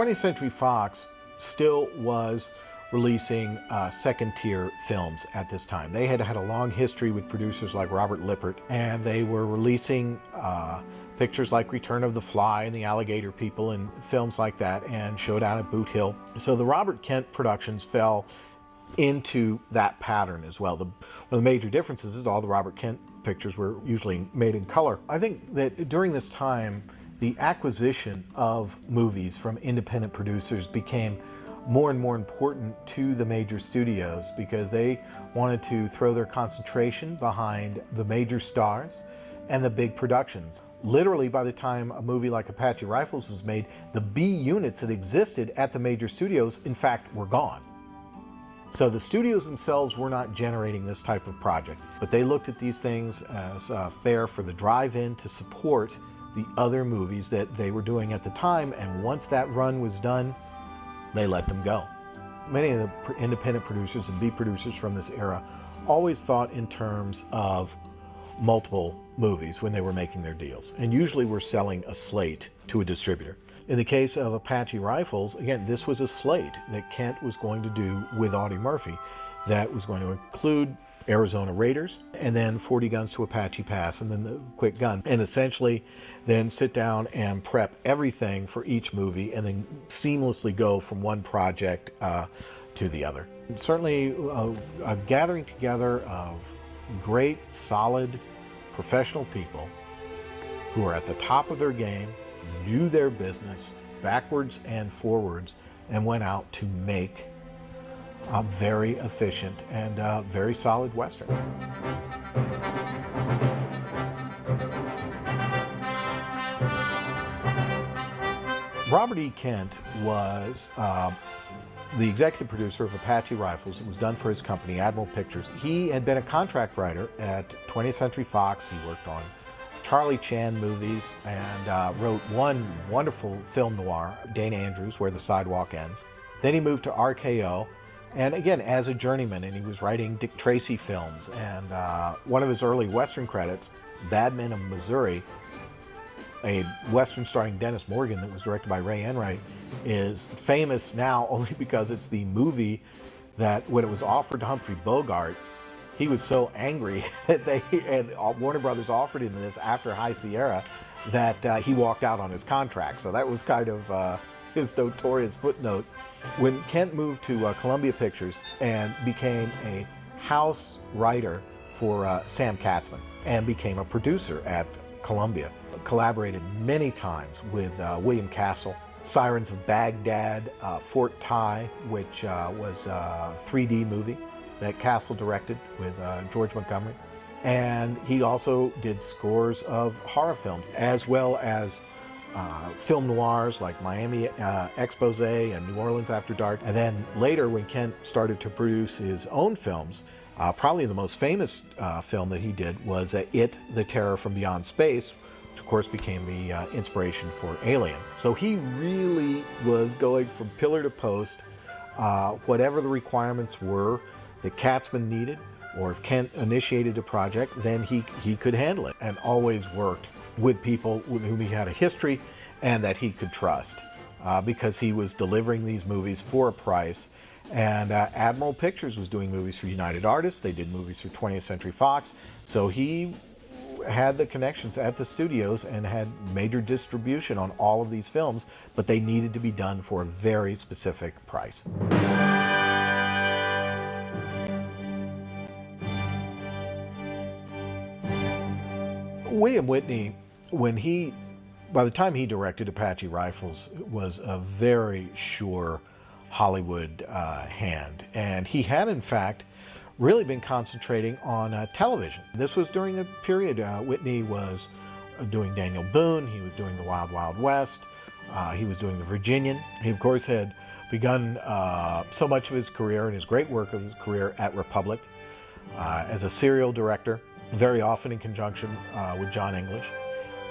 20th Century Fox still was releasing second-tier films at this time. They had had a long history with producers like Robert Lippert, and they were releasing pictures like Return of the Fly and The Alligator People and films like that, and Showdown at Boot Hill. So the Robert Kent productions fell into that pattern as well. One of the major differences is all the Robert Kent pictures were usually made in color. I think that during this time, the acquisition of movies from independent producers became more and more important to the major studios because they wanted to throw their concentration behind the major stars and the big productions. Literally, by the time a movie like Apache Rifles was made, the B units that existed at the major studios, in fact, were gone. So the studios themselves were not generating this type of project, but they looked at these things as fair for the drive-in to support the other movies that they were doing at the time, and once that run was done, they let them go. Many of the independent producers and B producers from this era always thought in terms of multiple movies when they were making their deals, and usually were selling a slate to a distributor. In the case of Apache Rifles, again, this was a slate that Kent was going to do with Audie Murphy that was going to include Arizona Raiders, and then 40 Guns to Apache Pass, and then the Quick Gun, and essentially then sit down and prep everything for each movie and then seamlessly go from one project to the other. Certainly a gathering together of great, solid, professional people who are at the top of their game, knew their business backwards and forwards, and went out to make a very efficient and very solid Western. Robert E. Kent was the executive producer of Apache Rifles. It was done for his company, Admiral Pictures. He had been a contract writer at 20th Century Fox. He worked on Charlie Chan movies and wrote one wonderful film noir, Dana Andrews, Where the Sidewalk Ends. Then he moved to RKO, and again, as a journeyman, and he was writing Dick Tracy films. And one of his early Western credits, Bad Men of Missouri, a Western starring Dennis Morgan that was directed by Ray Enright, is famous now only because it's the movie that when it was offered to Humphrey Bogart, he was so angry that Warner Brothers offered him this after High Sierra that he walked out on his contract. So that was kind of his notorious footnote. When Kent moved to Columbia Pictures and became a house writer for Sam Katzman and became a producer at Columbia, collaborated many times with William Castle. Sirens of Baghdad, Fort Ty, which was a 3D movie that Castle directed with George Montgomery. And he also did scores of horror films, as well as film noirs like Miami Expose and New Orleans After Dark. And then later, when Kent started to produce his own films, probably the most famous film that he did was It, the Terror from Beyond Space, which of course became the inspiration for Alien. So he really was going from pillar to post, whatever the requirements were that Katzman needed, or if Kent initiated a project, then he could handle it, and always worked with people with whom he had a history and that he could trust, because he was delivering these movies for a price. And Admiral Pictures was doing movies for United Artists. They did movies for 20th Century Fox. So he had the connections at the studios and had major distribution on all of these films, but they needed to be done for a very specific price. William Whitney, by the time he directed Apache Rifles, was a very sure Hollywood hand. And he had, in fact, really been concentrating on television. This was during the period Whitney was doing Daniel Boone, he was doing The Wild Wild West, he was doing The Virginian. He, of course, had begun so much of his career and his great work of his career at Republic as a serial director, very often in conjunction with John English,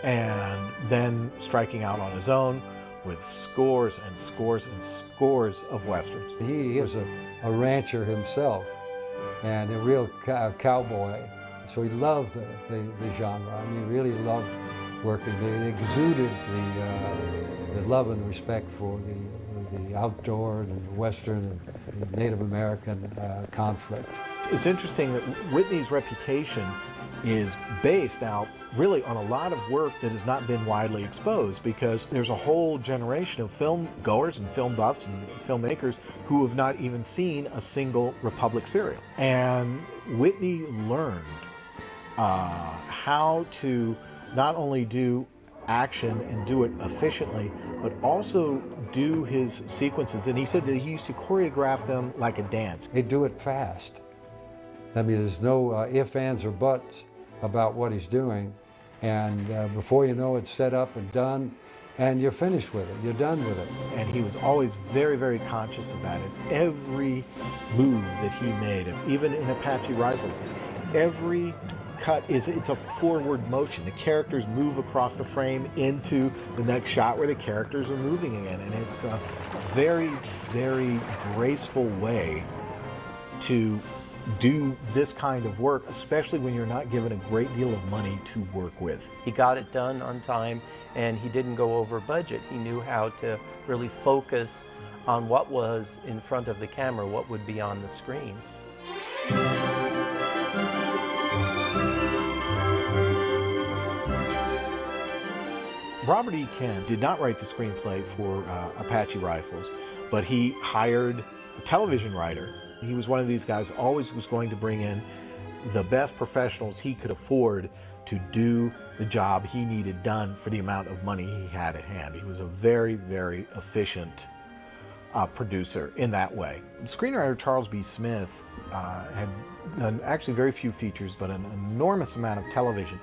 and then striking out on his own with scores and scores and scores of Westerns. He is a rancher himself and a real cowboy, so he loved the genre. I mean, he really loved working. They exuded the love and respect for the outdoor and the Western and Native American conflict. It's interesting that Whitney's reputation is based now really on a lot of work that has not been widely exposed, because there's a whole generation of film goers and film buffs and filmmakers who have not even seen a single Republic serial. And Whitney learned how to not only do action and do it efficiently, but also do his sequences. And he said that he used to choreograph them like a dance. They do it fast. I mean, there's no ifs, ands, or buts about what he's doing. And before you know it, it's set up and done, and you're finished with it. You're done with it. And he was always very, very conscious of that. And every move that he made, even in Apache Rifles, every cut it's a forward motion. The characters move across the frame into the next shot where the characters are moving again. And it's a very, very graceful way to do this kind of work, especially when you're not given a great deal of money to work with. He got it done on time, and he didn't go over budget. He knew how to really focus on what was in front of the camera, what would be on the screen. Robert E. Kent did not write the screenplay for Apache Rifles, but he hired a television writer. He was one of these guys, always was going to bring in the best professionals he could afford to do the job he needed done for the amount of money he had at hand. He was a very, very efficient producer in that way. Screenwriter Charles B. Smith had done actually very few features, but an enormous amount of television.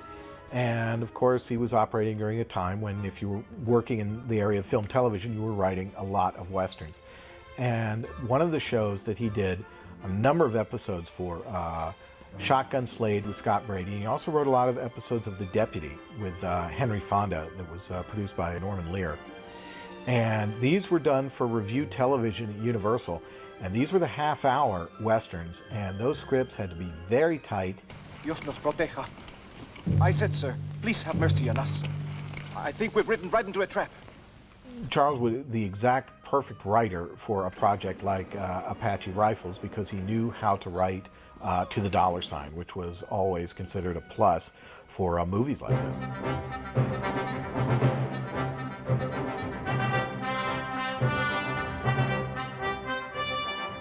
And of course, he was operating during a time when, if you were working in the area of film television, you were writing a lot of Westerns. And one of the shows that he did a number of episodes for, Shotgun Slade with Scott Brady. He also wrote a lot of episodes of The Deputy with Henry Fonda that was produced by Norman Lear. And these were done for Review Television at Universal. And these were the half-hour Westerns. And those scripts had to be very tight. Dios nos proteja. I said, sir, please have mercy on us. I think we've ridden right into a trap. Charles was the exact perfect writer for a project like Apache Rifles, because he knew how to write to the dollar sign, which was always considered a plus for movies like this.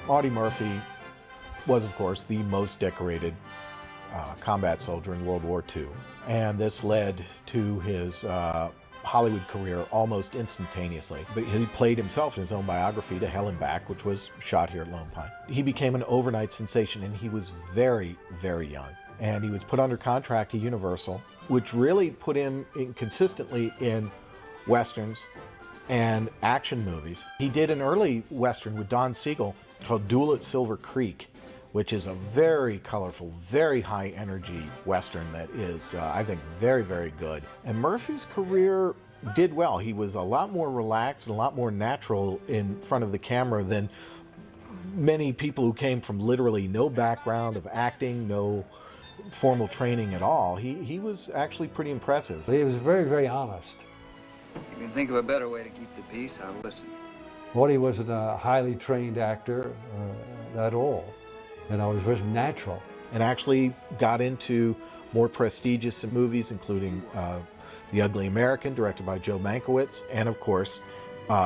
Audie Murphy was, of course, the most decorated combat soldier in World War II, and this led to his Hollywood career almost instantaneously. But he played himself in his own biography, To Hell and Back, which was shot here at Lone Pine. He became an overnight sensation, and he was very, very young. And he was put under contract to Universal, which really put him consistently in Westerns and action movies. He did an early Western with Don Siegel called Duel at Silver Creek, which is a very colorful, very high energy Western that is, I think, very, very good. And Murphy's career did well. He was a lot more relaxed and a lot more natural in front of the camera than many people who came from literally no background of acting, no formal training at all. He was actually pretty impressive. He was very, very honest. If you can think of a better way to keep the peace, I'll listen. Audie wasn't a highly trained actor at all. You know, it was very natural. And actually got into more prestigious movies, including The Ugly American, directed by Joe Mankiewicz. And of course,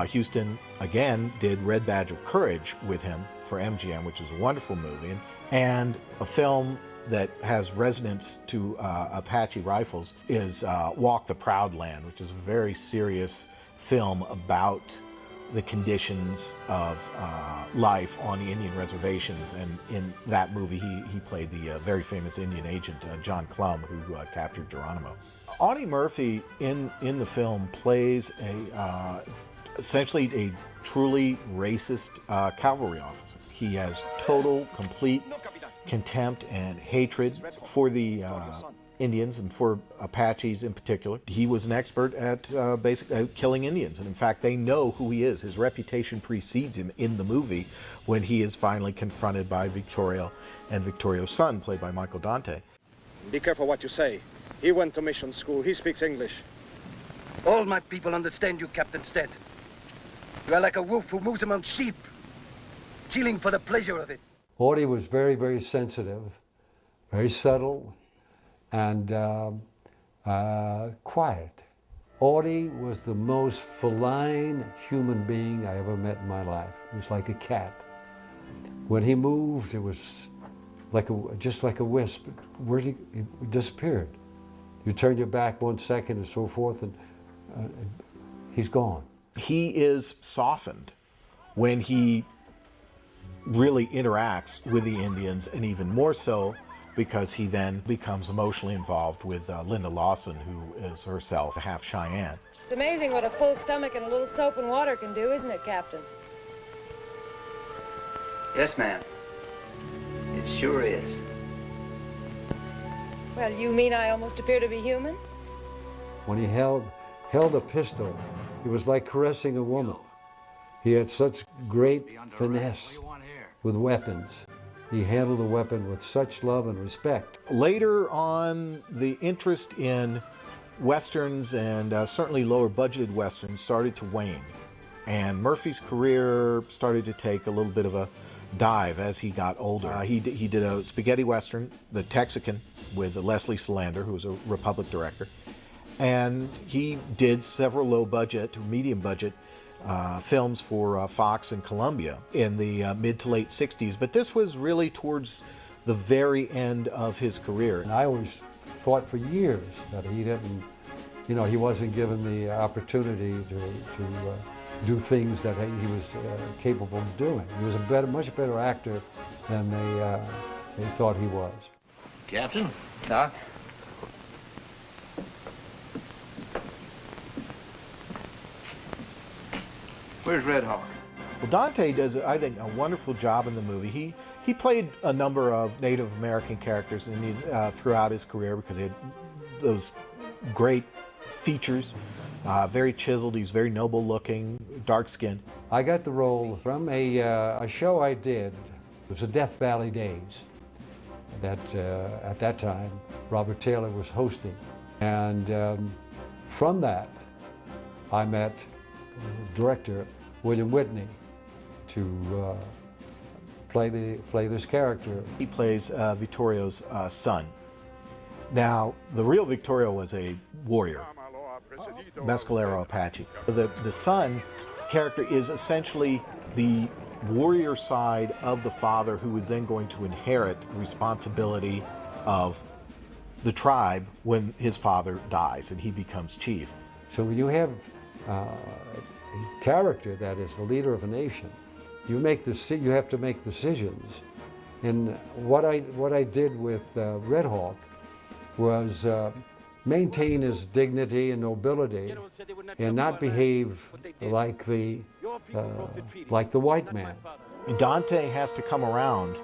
Houston, again, did Red Badge of Courage with him for MGM, which is a wonderful movie. And a film that has resonance to Apache Rifles is Walk the Proud Land, which is a very serious film about the conditions of life on the Indian reservations. And in that movie, he played the very famous Indian agent, John Clum, who captured Geronimo. Audie Murphy in the film plays essentially a truly racist cavalry officer. He has total, complete contempt and hatred for the Indians and for Apaches in particular. He was an expert at killing Indians, and in fact they know who he is. His reputation precedes him in the movie when he is finally confronted by Victorio and Victorio's son, played by Michael Dante. Be careful what you say. He went to mission school. He speaks English. All my people understand you, Captain Stead. You are like a wolf who moves among sheep, killing for the pleasure of it. Audie was very, very sensitive, very subtle, and quiet. Audie was the most feline human being I ever met in my life. He was like a cat. When he moved, it was like just like a wisp. He disappeared. You turn your back 1 second and so forth, and he's gone. He is softened when he really interacts with the Indians, and even more so because he then becomes emotionally involved with Linda Lawson, who is herself half Cheyenne. It's amazing what a full stomach and a little soap and water can do, isn't it, Captain? Yes, ma'am. It sure is. Well, you mean I almost appear to be human? When he held a pistol, it was like caressing a woman. He had such great finesse with weapons. He handled the weapon with such love and respect. Later on, the interest in Westerns and certainly lower budgeted Westerns started to wane. And Murphy's career started to take a little bit of a dive as he got older. He did a spaghetti Western, The Texican, with Leslie Salander, who was a Republic director. And he did several low budget, medium budget films for Fox and Columbia in the mid to late 60s. But this was really towards the very end of his career. And I always thought for years that he didn't, he wasn't given the opportunity to do things that he was capable of doing. He was a much better actor than they thought he was. Captain? Doc? Where's Red Hawk? Well, Dante does, I think, a wonderful job in the movie. He played a number of Native American characters throughout his career because he had those great features, very chiseled. He's very noble looking, dark skinned. I got the role from a show I did. It was the Death Valley Days that at that time Robert Taylor was hosting. And from that, I met director William Whitney to play this character. He plays Vittorio's son. Now, the real Vittorio was a warrior, Mescalero Apache. The son character is essentially the warrior side of the father, who is then going to inherit the responsibility of the tribe when his father dies and he becomes chief. So when you have a character that is the leader of a nation, you have to make decisions. And what I did with Red Hawk was maintain his dignity and nobility and not behave like the white man. Dante has to come around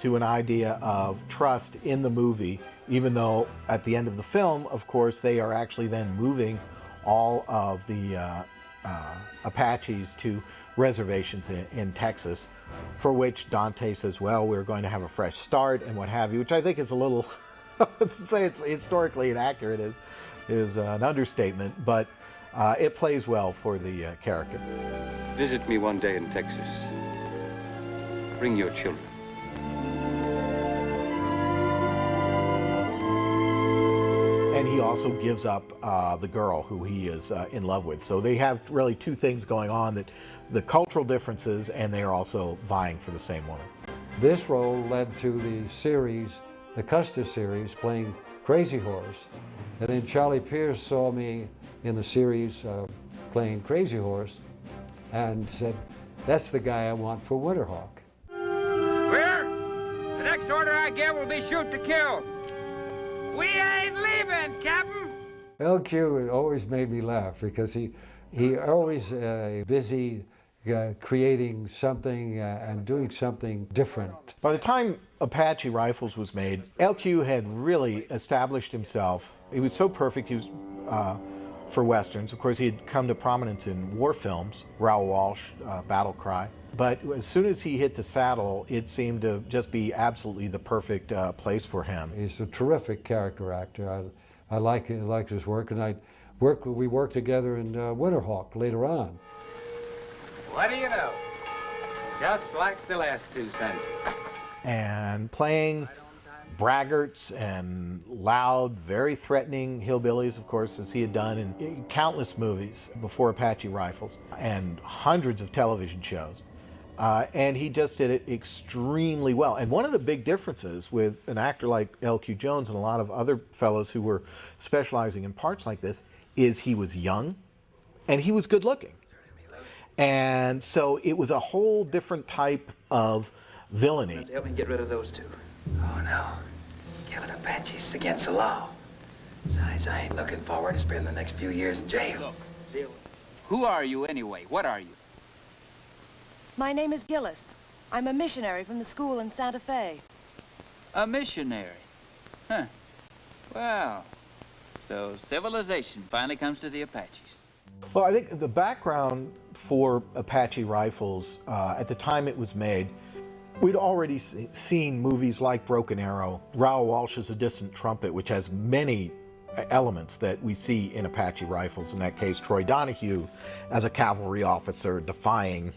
to an idea of trust in the movie, even though at the end of the film, of course, they are actually then moving all of the Apaches to reservations in Texas, for which Dante says, well, we're going to have a fresh start and what have you, which I think is a little, to say it's historically inaccurate is an understatement, but it plays well for the character. Visit me one day in Texas. Bring your children. And he also gives up the girl who he is in love with. So they have really two things going on, that the cultural differences, and they are also vying for the same woman. This role led to the series, the Custer series, playing Crazy Horse. And then Charlie Pierce saw me in the series playing Crazy Horse and said, that's the guy I want for Winterhawk. Where? The next order I get will be shoot to kill. We ain't leaving, Captain. LQ always made me laugh because he always busy creating something and doing something different. By the time Apache Rifles was made, LQ had really established himself. He was so perfect. He was for Westerns. Of course, he had come to prominence in war films, Raoul Walsh, Battle Cry. But as soon as he hit the saddle, it seemed to just be absolutely the perfect place for him. He's a terrific character actor. I like his work, and We worked together in Winterhawk later on. What do you know? Just like the last two Sundays. And playing braggarts and loud, very threatening hillbillies, of course, as he had done in countless movies before Apache Rifles and hundreds of television shows. And he just did it extremely well. And one of the big differences with an actor like L.Q. Jones and a lot of other fellows who were specializing in parts like this is he was young and he was good looking. And so it was a whole different type of villainy. Help me get rid of those two. Oh, no. Killing Apaches against the law. Besides, I ain't looking forward to spending the next few years in jail. Who are you anyway? What are you? My name is Gillis. I'm a missionary from the school in Santa Fe. A missionary? Huh. Well, so civilization finally comes to the Apaches. Well, I think the background for Apache Rifles, at the time it was made, we'd already seen movies like Broken Arrow, Raoul Walsh's A Distant Trumpet, which has many elements that we see in Apache Rifles. In that case, Troy Donahue as a cavalry officer defying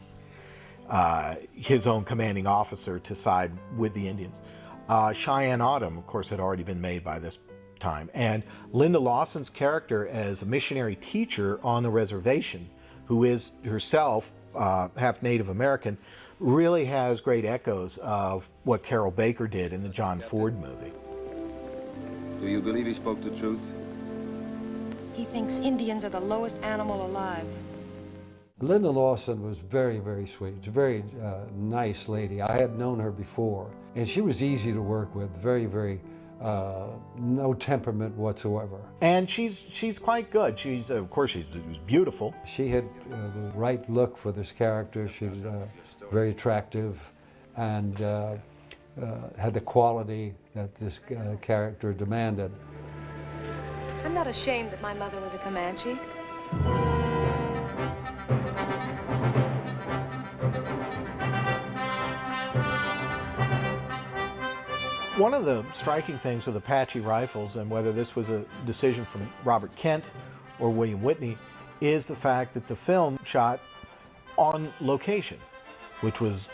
his own commanding officer to side with the Indians. Cheyenne Autumn, of course, had already been made by this time. And Linda Lawson's character as a missionary teacher on the reservation, who is herself half Native American, really has great echoes of what Carol Baker did in the John Ford movie. Do you believe he spoke the truth? He thinks Indians are the lowest animal alive. Linda Lawson was very, very sweet. She's a very nice lady. I had known her before, and she was easy to work with, very, very, no temperament whatsoever. And she's quite good. She's, of course, she was beautiful. She had the right look for this character. She was very attractive and had the quality that this character demanded. I'm not ashamed that my mother was a Comanche. One of the striking things with Apache Rifles, and whether this was a decision from Robert Kent or William Whitney, is the fact that the film shot on location, which was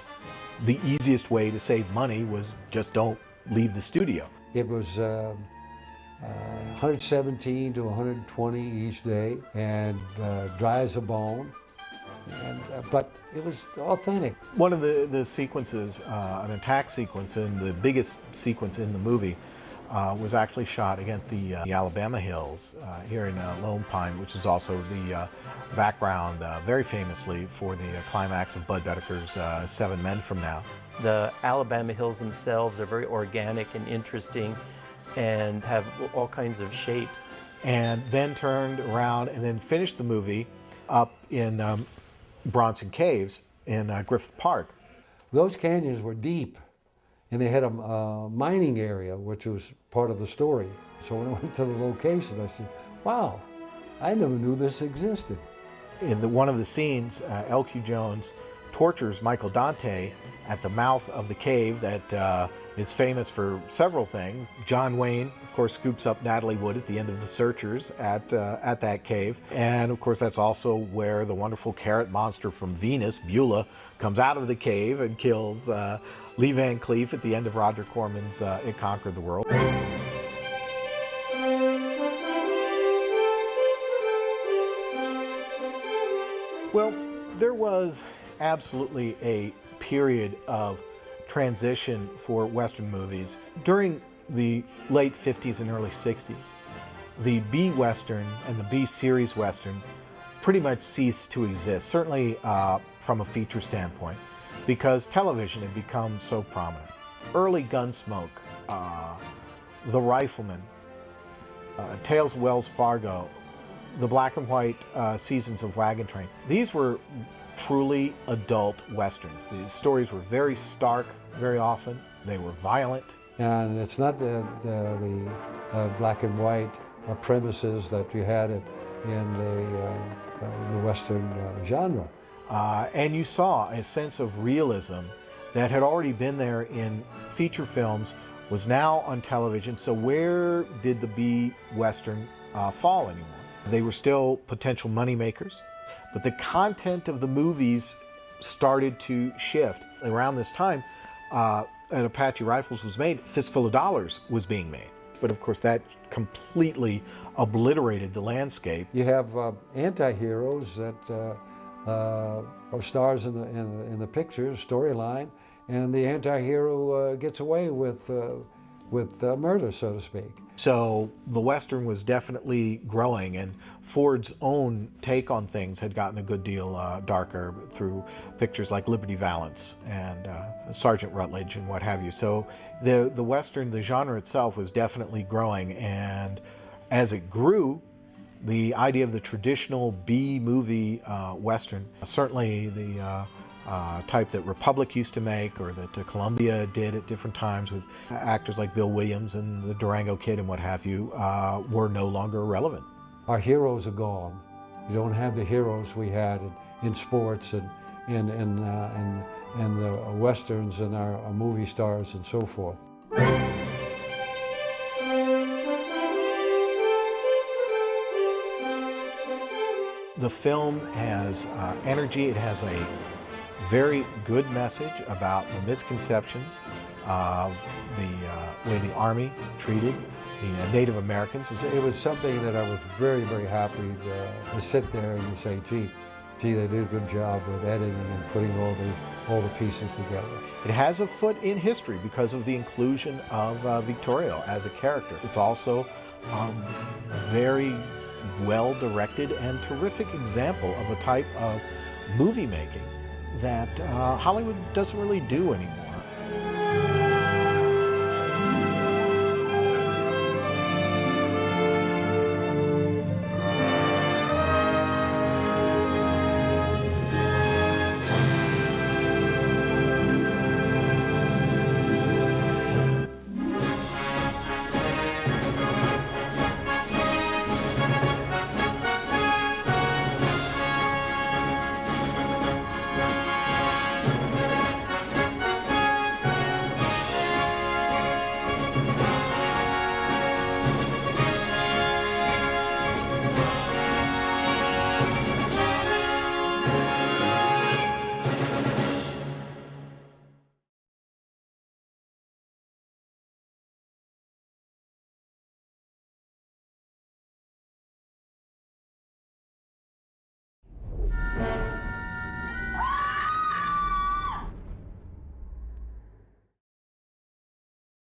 the easiest way to save money, was just don't leave the studio. It was 117 to 120 each day, and dry as a bone. But it was authentic. One of the sequences, an attack sequence, and the biggest sequence in the movie, was actually shot against the Alabama hills here in Lone Pine, which is also the background, very famously, for the climax of Bud Bedeker's 7 Men From Now. The Alabama hills themselves are very organic and interesting and have all kinds of shapes. And then turned around and then finished the movie up in Bronson Caves in Griffith Park. Those canyons were deep, and they had a mining area, which was part of the story. So when I went to the location, I said, wow, I never knew this existed. In one of the scenes, L.Q. Jones tortures Michael Dante at the mouth of the cave that is famous for several things. John Wayne, of course, scoops up Natalie Wood at the end of The Searchers at that cave. And of course, that's also where the wonderful carrot monster from Venus, Beulah, comes out of the cave and kills Lee Van Cleef at the end of Roger Corman's It Conquered the World. Well, there was absolutely a period of transition for Western movies. During the late 50s and early 60s, the B-Western and the B-series Western pretty much ceased to exist, certainly from a feature standpoint, because television had become so prominent. Early Gunsmoke, The Rifleman, Tales of Wells Fargo, the black and white seasons of Wagon Train. These were truly adult Westerns. The stories were very stark very often. They were violent. And it's not the black and white premises that you had in the Western genre. And you saw a sense of realism that had already been there in feature films, was now on television. So where did the B-Western fall anymore? They were still potential moneymakers, but the content of the movies started to shift. Around this time, an Apache Rifles was made, Fistful of Dollars was being made. But of course that completely obliterated the landscape. You have anti-heroes that are stars in the picture, storyline, and the anti-hero gets away with murder, so to speak. So the Western was definitely growing, and Ford's own take on things had gotten a good deal darker through pictures like Liberty Valance and Sergeant Rutledge and what have you. So the Western, the genre itself, was definitely growing, and as it grew, the idea of the traditional B-movie Western, certainly the type that Republic used to make, or that Columbia did at different times with actors like Bill Williams and the Durango Kid and what have you, were no longer relevant. Our heroes are gone. You don't have the heroes we had in sports and the Westerns and our movie stars and so forth. The film has energy. It has a very good message about the misconceptions of the way the Army treated the Native Americans. It was something that I was very, very happy to sit there and say, gee, they did a good job with editing and putting all the pieces together. It has a foot in history because of the inclusion of Victoria as a character. It's also very well-directed and terrific example of a type of movie making that Hollywood doesn't really do anymore.